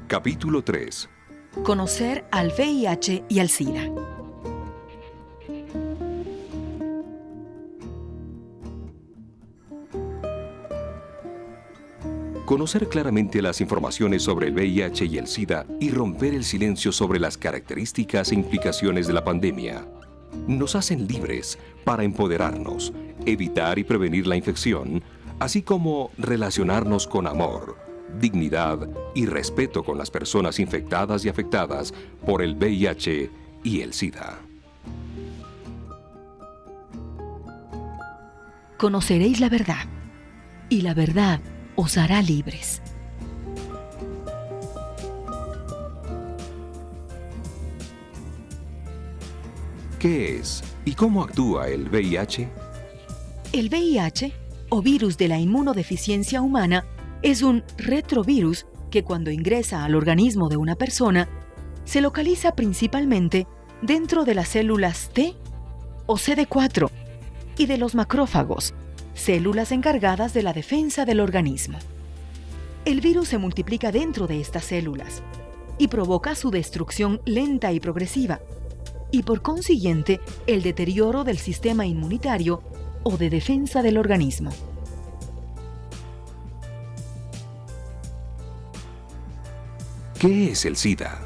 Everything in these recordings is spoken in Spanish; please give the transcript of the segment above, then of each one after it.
Capítulo 3. Conocer al VIH y al SIDA. Conocer claramente las informaciones sobre el VIH y el SIDA y romper el silencio sobre las características e implicaciones de la pandemia nos hacen libres para empoderarnos, evitar y prevenir la infección, así como relacionarnos con amor, dignidad y respeto con las personas infectadas y afectadas por el VIH y el SIDA. Conoceréis la verdad, y la verdad os hará libres. ¿Qué es y cómo actúa el VIH? El VIH, o virus de la inmunodeficiencia humana, es un retrovirus que cuando ingresa al organismo de una persona, se localiza principalmente dentro de las células T o CD4 y de los macrófagos, células encargadas de la defensa del organismo. El virus se multiplica dentro de estas células y provoca su destrucción lenta y progresiva, y por consiguiente el deterioro del sistema inmunitario o de defensa del organismo. ¿Qué es el SIDA?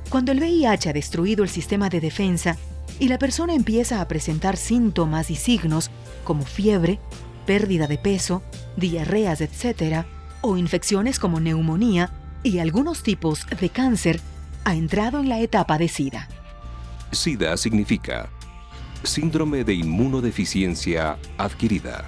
Cuando el VIH ha destruido el sistema de defensa y la persona empieza a presentar síntomas y signos como fiebre, pérdida de peso, diarreas, etc., o infecciones como neumonía y algunos tipos de cáncer, ha entrado en la etapa de SIDA. SIDA significa síndrome de inmunodeficiencia adquirida.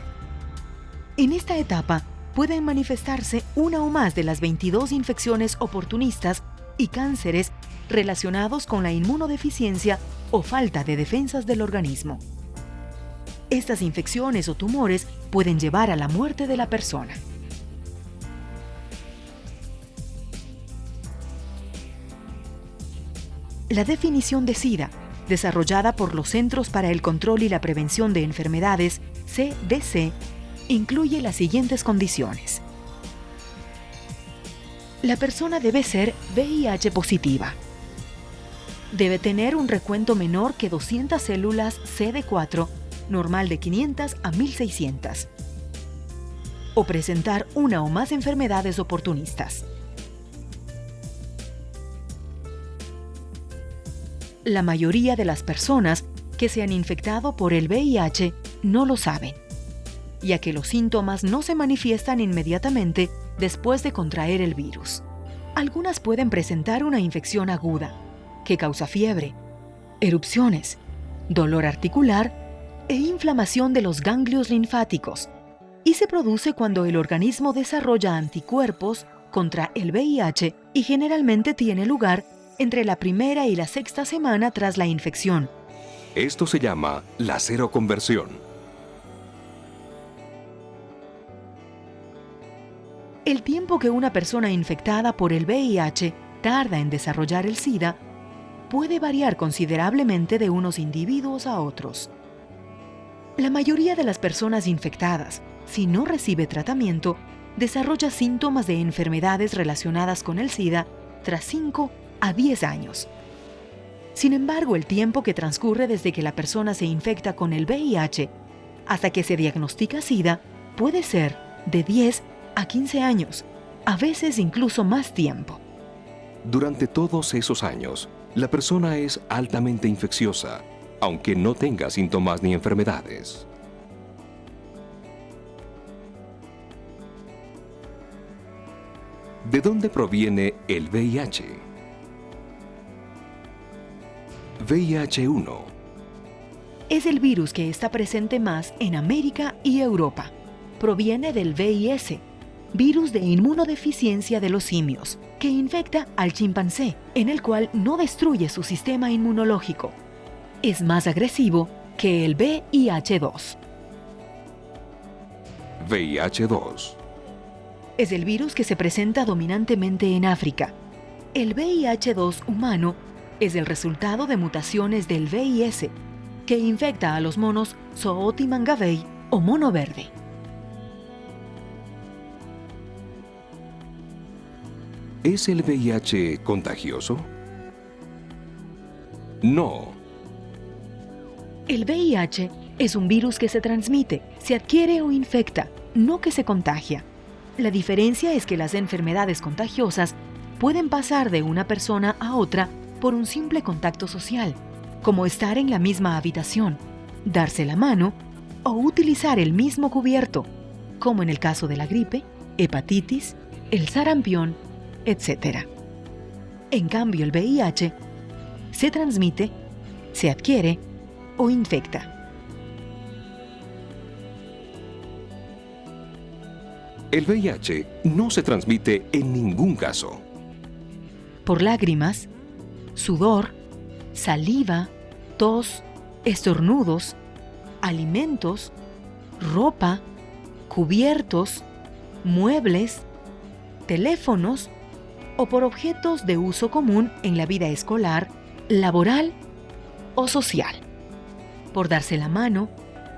En esta etapa pueden manifestarse una o más de las 22 infecciones oportunistas y cánceres relacionados con la inmunodeficiencia o falta de defensas del organismo. Estas infecciones o tumores pueden llevar a la muerte de la persona. La definición de SIDA, desarrollada por los Centros para el Control y la Prevención de Enfermedades, CDC, incluye las siguientes condiciones. La persona debe ser VIH positiva. Debe tener un recuento menor que 200 células CD4, normal de 500 a 1600. O presentar una o más enfermedades oportunistas. La mayoría de las personas que se han infectado por el VIH no lo saben, ya que los síntomas no se manifiestan inmediatamente después de contraer el virus. Algunas pueden presentar una infección aguda, que causa fiebre, erupciones, dolor articular e inflamación de los ganglios linfáticos, y se produce cuando el organismo desarrolla anticuerpos contra el VIH y generalmente tiene lugar entre la primera y la sexta semana tras la infección. Esto se llama la seroconversión. El tiempo que una persona infectada por el VIH tarda en desarrollar el SIDA puede variar considerablemente de unos individuos a otros. La mayoría de las personas infectadas, si no recibe tratamiento, desarrolla síntomas de enfermedades relacionadas con el SIDA tras 5 a 10 años. Sin embargo, el tiempo que transcurre desde que la persona se infecta con el VIH hasta que se diagnostica SIDA puede ser de 10 a 15 años, a veces incluso más tiempo. Durante todos esos años, la persona es altamente infecciosa, aunque no tenga síntomas ni enfermedades. ¿De dónde proviene el VIH? VIH-1. Es el virus que está presente más en América y Europa. Proviene del VIS, virus de inmunodeficiencia de los simios, que infecta al chimpancé, en el cual no destruye su sistema inmunológico. Es más agresivo que el VIH-2. VIH-2. Es el virus que se presenta dominantemente en África. El VIH-2 humano es el resultado de mutaciones del VIS, que infecta a los monos Zoonoti mangabey o mono verde. ¿Es el VIH contagioso? No. El VIH es un virus que se transmite, se adquiere o infecta, no que se contagia. La diferencia es que las enfermedades contagiosas pueden pasar de una persona a otra por un simple contacto social, como estar en la misma habitación, darse la mano o utilizar el mismo cubierto, como en el caso de la gripe, hepatitis, el sarampión, etc. En cambio, el VIH se transmite, se adquiere o infecta. El VIH no se transmite en ningún caso. Por lágrimas, sudor, saliva, tos, estornudos, alimentos, ropa, cubiertos, muebles, teléfonos o por objetos de uso común en la vida escolar, laboral o social. Por darse la mano,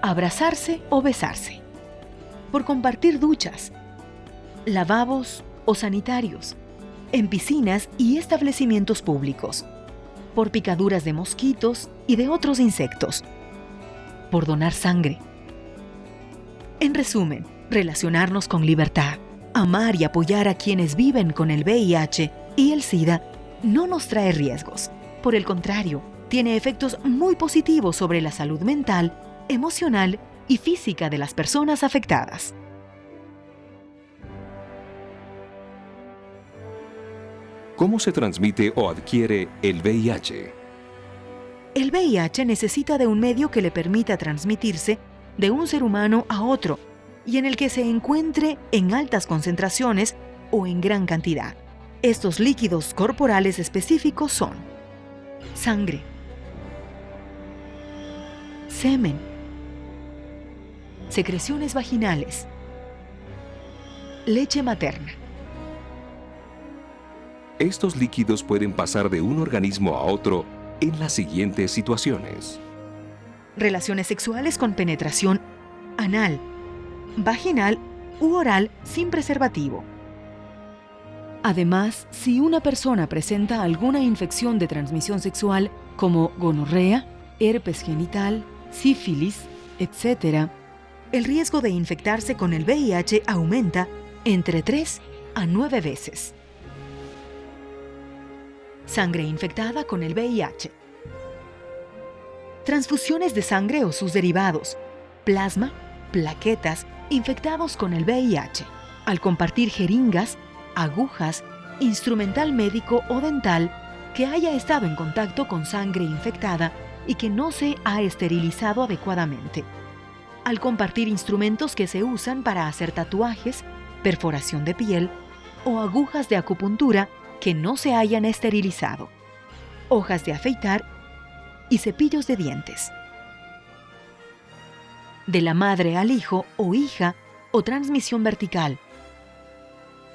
abrazarse o besarse. Por compartir duchas, lavabos o sanitarios, en piscinas y establecimientos públicos. Por picaduras de mosquitos y de otros insectos. Por donar sangre. En resumen, relacionarnos con libertad, amar y apoyar a quienes viven con el VIH y el SIDA no nos trae riesgos. Por el contrario, tiene efectos muy positivos sobre la salud mental, emocional y física de las personas afectadas. ¿Cómo se transmite o adquiere el VIH? El VIH necesita de un medio que le permita transmitirse de un ser humano a otro y en el que se encuentre en altas concentraciones o en gran cantidad. Estos líquidos corporales específicos son sangre, semen, secreciones vaginales, leche materna. Estos líquidos pueden pasar de un organismo a otro en las siguientes situaciones. Relaciones sexuales con penetración anal, vaginal u oral sin preservativo. Además, si una persona presenta alguna infección de transmisión sexual como gonorrea, herpes genital, sífilis, etc., el riesgo de infectarse con el VIH aumenta entre 3 a 9 veces. Sangre infectada con el VIH. Transfusiones de sangre o sus derivados, plasma, plaquetas, infectados con el VIH. Al compartir jeringas, agujas, instrumental médico o dental que haya estado en contacto con sangre infectada y que no se ha esterilizado adecuadamente. Al compartir instrumentos que se usan para hacer tatuajes, perforación de piel o agujas de acupuntura que no se hayan esterilizado, hojas de afeitar y cepillos de dientes. De la madre al hijo o hija o transmisión vertical.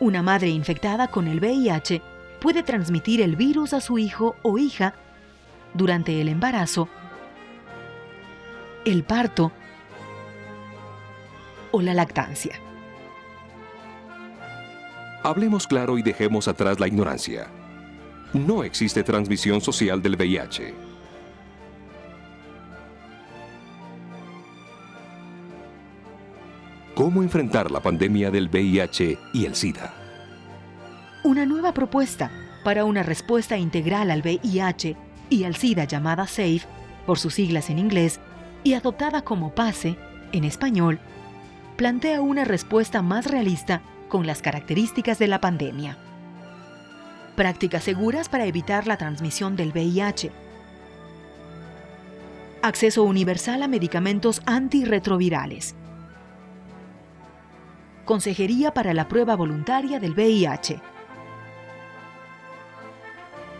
Una madre infectada con el VIH puede transmitir el virus a su hijo o hija durante el embarazo, el parto o la lactancia. Hablemos claro y dejemos atrás la ignorancia. No existe transmisión social del VIH. ¿Cómo enfrentar la pandemia del VIH y el SIDA? Una nueva propuesta para una respuesta integral al VIH y al SIDA llamada SAFE, por sus siglas en inglés, y adoptada como PASE, en español, plantea una respuesta más realista con las características de la pandemia. Prácticas seguras para evitar la transmisión del VIH. Acceso universal a medicamentos antirretrovirales. Consejería para la prueba voluntaria del VIH.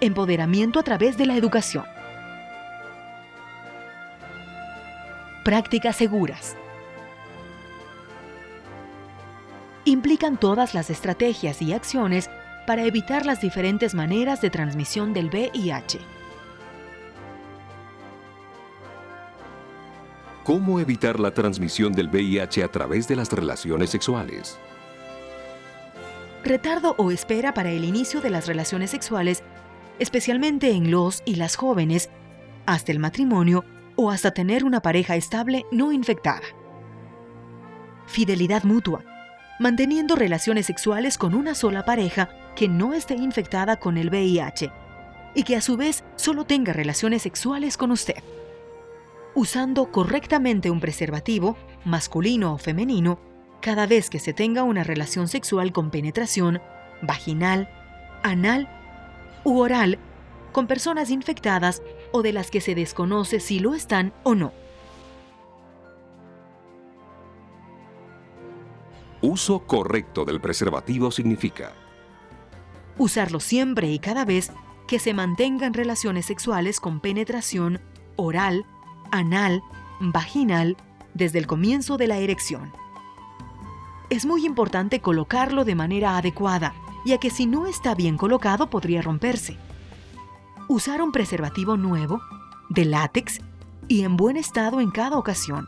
Empoderamiento a través de la educación. Prácticas seguras. Implican todas las estrategias y acciones para evitar las diferentes maneras de transmisión del VIH. ¿Cómo evitar la transmisión del VIH a través de las relaciones sexuales? Retardo o espera para el inicio de las relaciones sexuales, especialmente en los y las jóvenes, hasta el matrimonio o hasta tener una pareja estable no infectada. Fidelidad mutua, manteniendo relaciones sexuales con una sola pareja que no esté infectada con el VIH y que a su vez solo tenga relaciones sexuales con usted. Usando correctamente un preservativo, masculino o femenino, cada vez que se tenga una relación sexual con penetración vaginal, anal u oral con personas infectadas o de las que se desconoce si lo están o no. Uso correcto del preservativo significa usarlo siempre y cada vez que se mantengan relaciones sexuales con penetración oral, anal, vaginal, desde el comienzo de la erección. Es muy importante colocarlo de manera adecuada, ya que si no está bien colocado podría romperse. Usar un preservativo nuevo, de látex y en buen estado en cada ocasión.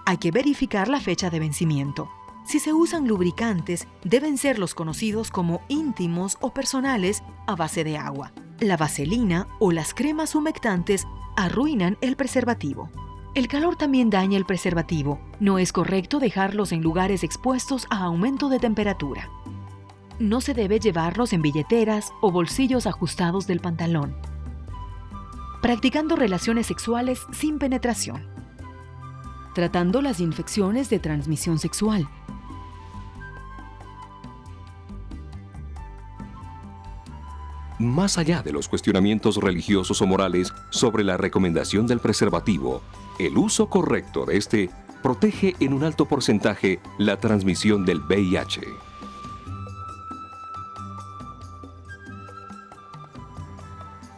Hay que verificar la fecha de vencimiento. Si se usan lubricantes, deben ser los conocidos como íntimos o personales a base de agua. La vaselina o las cremas humectantes arruinan el preservativo. El calor también daña el preservativo. No es correcto dejarlos en lugares expuestos a aumento de temperatura. No se debe llevarlos en billeteras o bolsillos ajustados del pantalón. Practicando relaciones sexuales sin penetración. Tratando las infecciones de transmisión sexual. Más allá de los cuestionamientos religiosos o morales sobre la recomendación del preservativo, el uso correcto de este protege en un alto porcentaje la transmisión del VIH.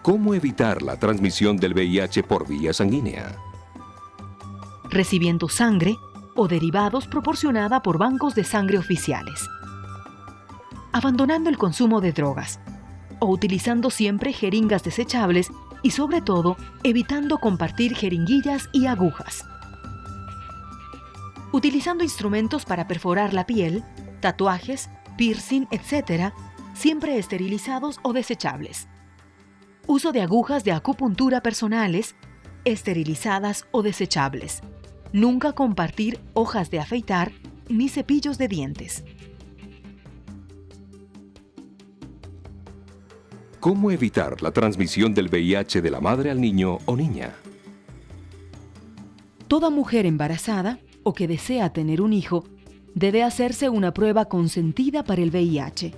¿Cómo evitar la transmisión del VIH por vía sanguínea? Recibiendo sangre o derivados proporcionada por bancos de sangre oficiales. Abandonando el consumo de drogas o utilizando siempre jeringas desechables y sobre todo evitando compartir jeringuillas y agujas. Utilizando instrumentos para perforar la piel, tatuajes, piercing, etc., siempre esterilizados o desechables. Uso de agujas de acupuntura personales, esterilizadas o desechables. Nunca compartir hojas de afeitar ni cepillos de dientes. ¿Cómo evitar la transmisión del VIH de la madre al niño o niña? Toda mujer embarazada o que desea tener un hijo debe hacerse una prueba consentida para el VIH.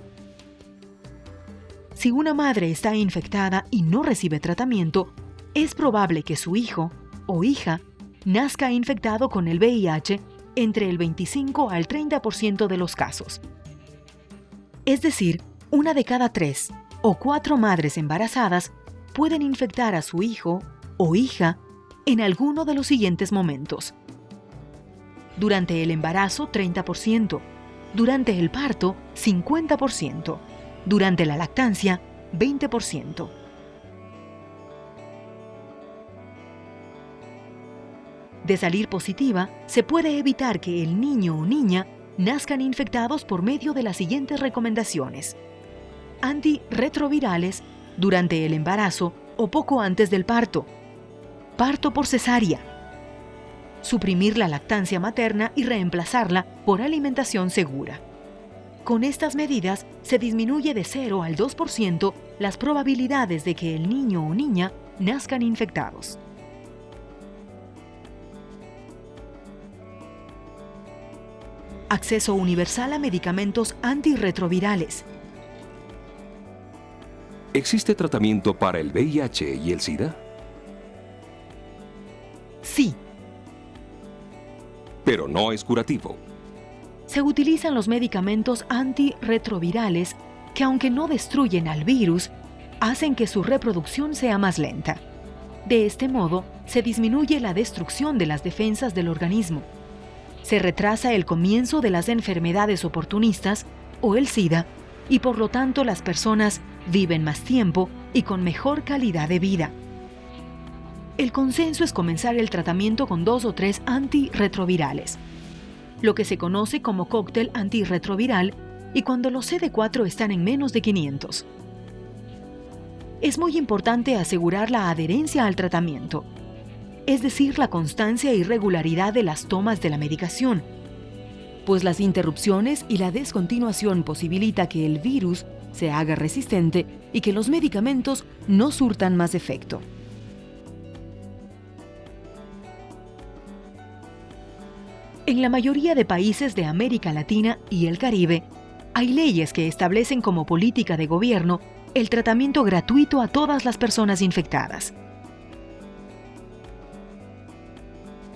Si una madre está infectada y no recibe tratamiento, es probable que su hijo o hija nazca infectado con el VIH entre el 25 al 30% de los casos. Es decir, 1 de cada 3 o 4 madres embarazadas pueden infectar a su hijo o hija en alguno de los siguientes momentos. Durante el embarazo, 30%. Durante el parto, 50%. Durante la lactancia, 20%. De salir positiva, se puede evitar que el niño o niña nazcan infectados por medio de las siguientes recomendaciones. Antirretrovirales durante el embarazo o poco antes del parto. Parto por cesárea. Suprimir la lactancia materna y reemplazarla por alimentación segura. Con estas medidas se disminuye de 0 al 2% las probabilidades de que el niño o niña nazcan infectados. Acceso universal a medicamentos antirretrovirales. ¿Existe tratamiento para el VIH y el SIDA? Sí. Pero no es curativo. Se utilizan los medicamentos antirretrovirales que, aunque no destruyen al virus, hacen que su reproducción sea más lenta. De este modo, se disminuye la destrucción de las defensas del organismo. Se retrasa el comienzo de las enfermedades oportunistas o el SIDA y por lo tanto las personas viven más tiempo y con mejor calidad de vida. El consenso es comenzar el tratamiento con 2 o 3 antirretrovirales. Lo que se conoce como cóctel antirretroviral y cuando los CD4 están en menos de 500. Es muy importante asegurar la adherencia al tratamiento, es decir, la constancia y regularidad de las tomas de la medicación, pues las interrupciones y la descontinuación posibilita que el virus se haga resistente y que los medicamentos no surtan más efecto. En la mayoría de países de América Latina y el Caribe, hay leyes que establecen como política de gobierno el tratamiento gratuito a todas las personas infectadas.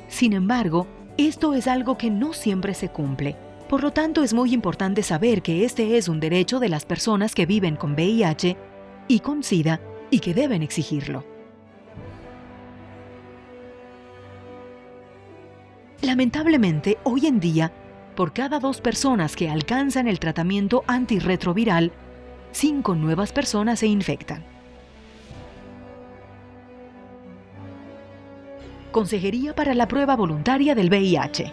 Sin embargo, esto es algo que no siempre se cumple. Por lo tanto, es muy importante saber que este es un derecho de las personas que viven con VIH y con SIDA y que deben exigirlo. Lamentablemente, hoy en día, por cada 2 personas que alcanzan el tratamiento antirretroviral, 5 nuevas personas se infectan. Consejería para la prueba voluntaria del VIH.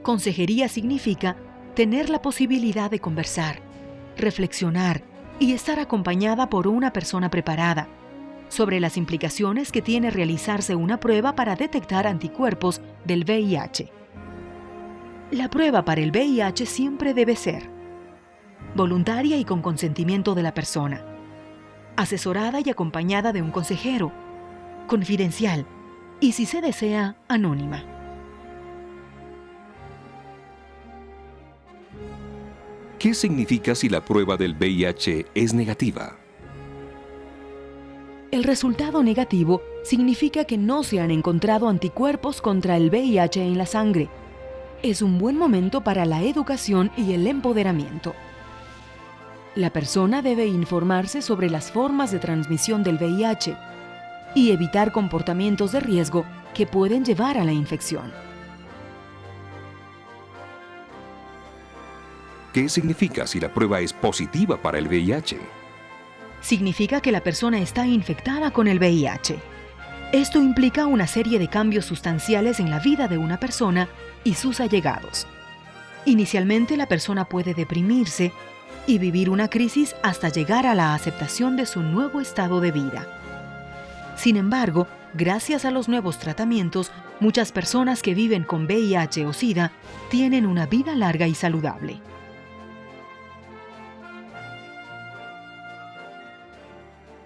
Consejería significa tener la posibilidad de conversar, reflexionar y estar acompañada por una persona preparada sobre las implicaciones que tiene realizarse una prueba para detectar anticuerpos del VIH. La prueba para el VIH siempre debe ser voluntaria y con consentimiento de la persona, asesorada y acompañada de un consejero, confidencial y, si se desea, anónima. ¿Qué significa si la prueba del VIH es negativa? El resultado negativo significa que no se han encontrado anticuerpos contra el VIH en la sangre. Es un buen momento para la educación y el empoderamiento. La persona debe informarse sobre las formas de transmisión del VIH y evitar comportamientos de riesgo que pueden llevar a la infección. ¿Qué significa si la prueba es positiva para el VIH? Significa que la persona está infectada con el VIH. Esto implica una serie de cambios sustanciales en la vida de una persona y sus allegados. Inicialmente, la persona puede deprimirse y vivir una crisis hasta llegar a la aceptación de su nuevo estado de vida. Sin embargo, gracias a los nuevos tratamientos, muchas personas que viven con VIH o SIDA tienen una vida larga y saludable.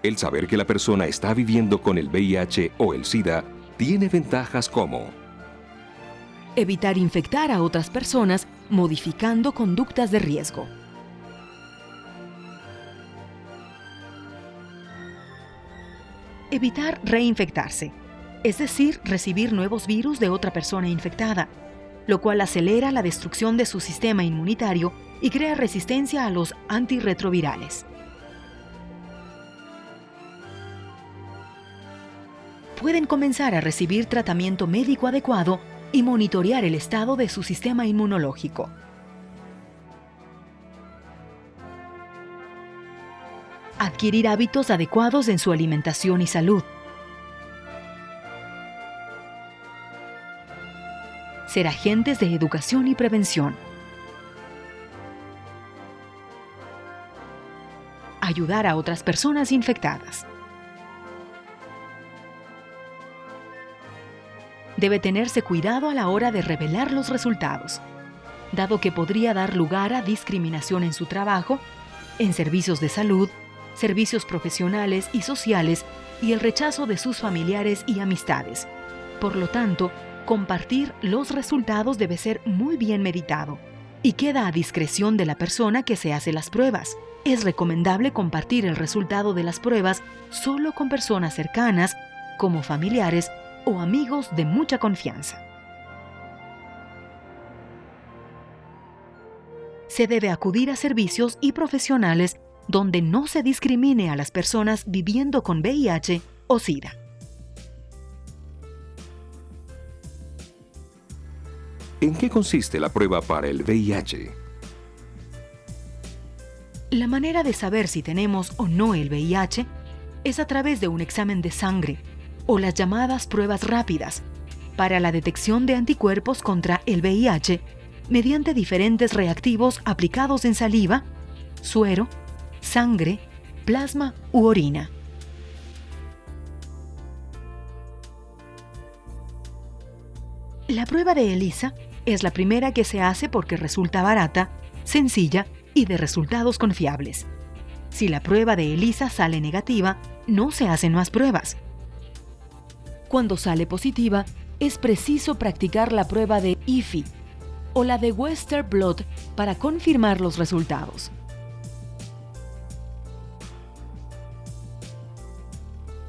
El saber que la persona está viviendo con el VIH o el SIDA tiene ventajas como evitar infectar a otras personas modificando conductas de riesgo. Evitar reinfectarse, es decir, recibir nuevos virus de otra persona infectada, lo cual acelera la destrucción de su sistema inmunitario y crea resistencia a los antirretrovirales. Pueden comenzar a recibir tratamiento médico adecuado y monitorear el estado de su sistema inmunológico. Adquirir hábitos adecuados en su alimentación y salud. Ser agentes de educación y prevención. Ayudar a otras personas infectadas. Debe tenerse cuidado a la hora de revelar los resultados, dado que podría dar lugar a discriminación en su trabajo, en servicios de salud, servicios profesionales y sociales y el rechazo de sus familiares y amistades. Por lo tanto, compartir los resultados debe ser muy bien meditado y queda a discreción de la persona que se hace las pruebas. Es recomendable compartir el resultado de las pruebas solo con personas cercanas, como familiares o amigos de mucha confianza. Se debe acudir a servicios y profesionales donde no se discrimine a las personas viviendo con VIH o SIDA. ¿En qué consiste la prueba para el VIH? La manera de saber si tenemos o no el VIH es a través de un examen de sangre o las llamadas pruebas rápidas para la detección de anticuerpos contra el VIH mediante diferentes reactivos aplicados en saliva, suero, sangre, plasma u orina. La prueba de ELISA es la primera que se hace porque resulta barata, sencilla y de resultados confiables. Si la prueba de ELISA sale negativa, no se hacen más pruebas. Cuando sale positiva, es preciso practicar la prueba de IFI o la de Western Blot para confirmar los resultados.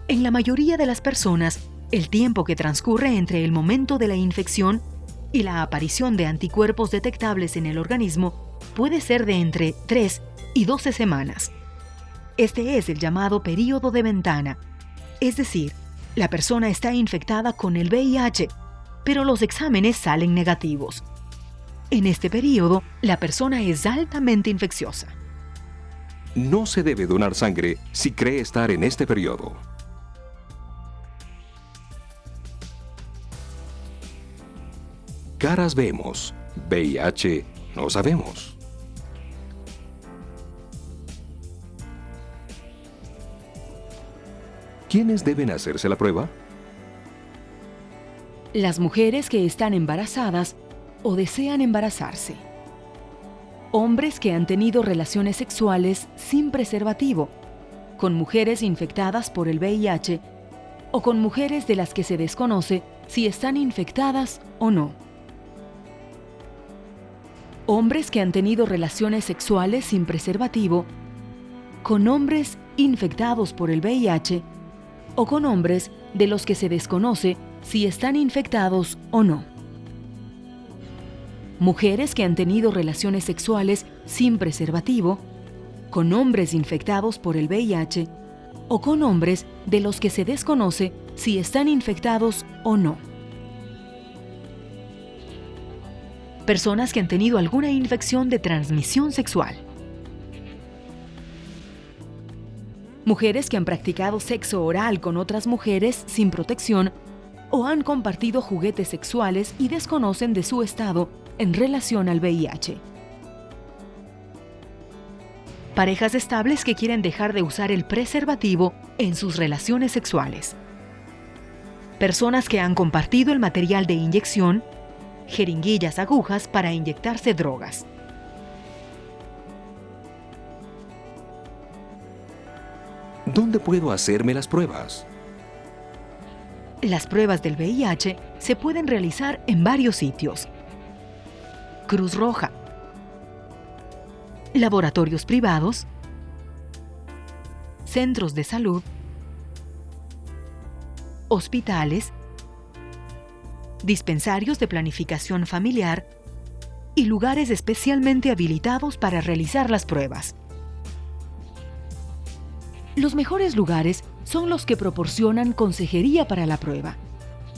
En la mayoría de las personas, el tiempo que transcurre entre el momento de la infección y la aparición de anticuerpos detectables en el organismo puede ser de entre 3 y 12 semanas. Este es el llamado período de ventana, es decir, la persona está infectada con el VIH, pero los exámenes salen negativos. En este período, la persona es altamente infecciosa. No se debe donar sangre si cree estar en este periodo. Caras vemos, VIH no sabemos. ¿Quiénes deben hacerse la prueba? Las mujeres que están embarazadas o desean embarazarse. Hombres que han tenido relaciones sexuales sin preservativo, con mujeres infectadas por el VIH o con mujeres de las que se desconoce si están infectadas o no. Hombres que han tenido relaciones sexuales sin preservativo, con hombres infectados por el VIH o con hombres de los que se desconoce si están infectados o no. Mujeres que han tenido relaciones sexuales sin preservativo, con hombres infectados por el VIH o con hombres de los que se desconoce si están infectados o no. Personas que han tenido alguna infección de transmisión sexual. Mujeres que han practicado sexo oral con otras mujeres sin protección o han compartido juguetes sexuales y desconocen de su estado en relación al VIH. Parejas estables que quieren dejar de usar el preservativo en sus relaciones sexuales. Personas que han compartido el material de inyección, jeringuillas, agujas para inyectarse drogas. ¿Dónde puedo hacerme las pruebas? Las pruebas del VIH se pueden realizar en varios sitios. Cruz Roja, laboratorios privados, centros de salud, hospitales, dispensarios de planificación familiar y lugares especialmente habilitados para realizar las pruebas. Los mejores lugares son los que proporcionan consejería para la prueba,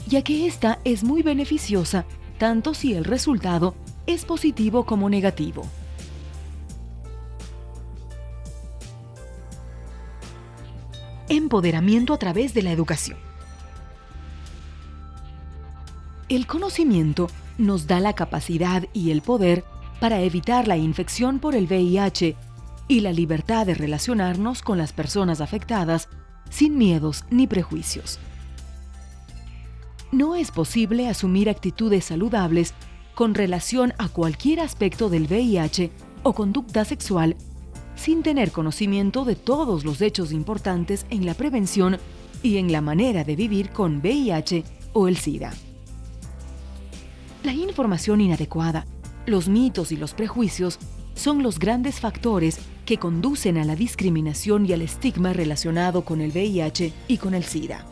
ya que esta es muy beneficiosa tanto si el resultado es positivo como negativo. Empoderamiento a través de la educación. El conocimiento nos da la capacidad y el poder para evitar la infección por el VIH y la libertad de relacionarnos con las personas afectadas sin miedos ni prejuicios. No es posible asumir actitudes saludables con relación a cualquier aspecto del VIH o conducta sexual sin tener conocimiento de todos los hechos importantes en la prevención y en la manera de vivir con VIH o el SIDA. La información inadecuada, los mitos y los prejuicios son los grandes factores que conducen a la discriminación y al estigma relacionado con el VIH y con el SIDA.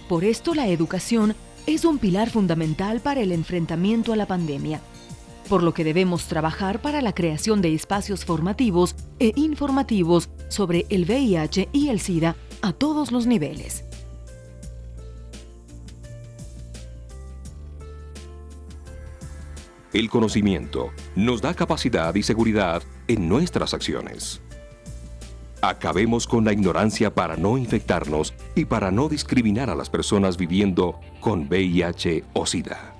Por esto, la educación es un pilar fundamental para el enfrentamiento a la pandemia, por lo que debemos trabajar para la creación de espacios formativos e informativos sobre el VIH y el SIDA a todos los niveles. El conocimiento nos da capacidad y seguridad en nuestras acciones. Acabemos con la ignorancia para no infectarnos y para no discriminar a las personas viviendo con VIH o SIDA.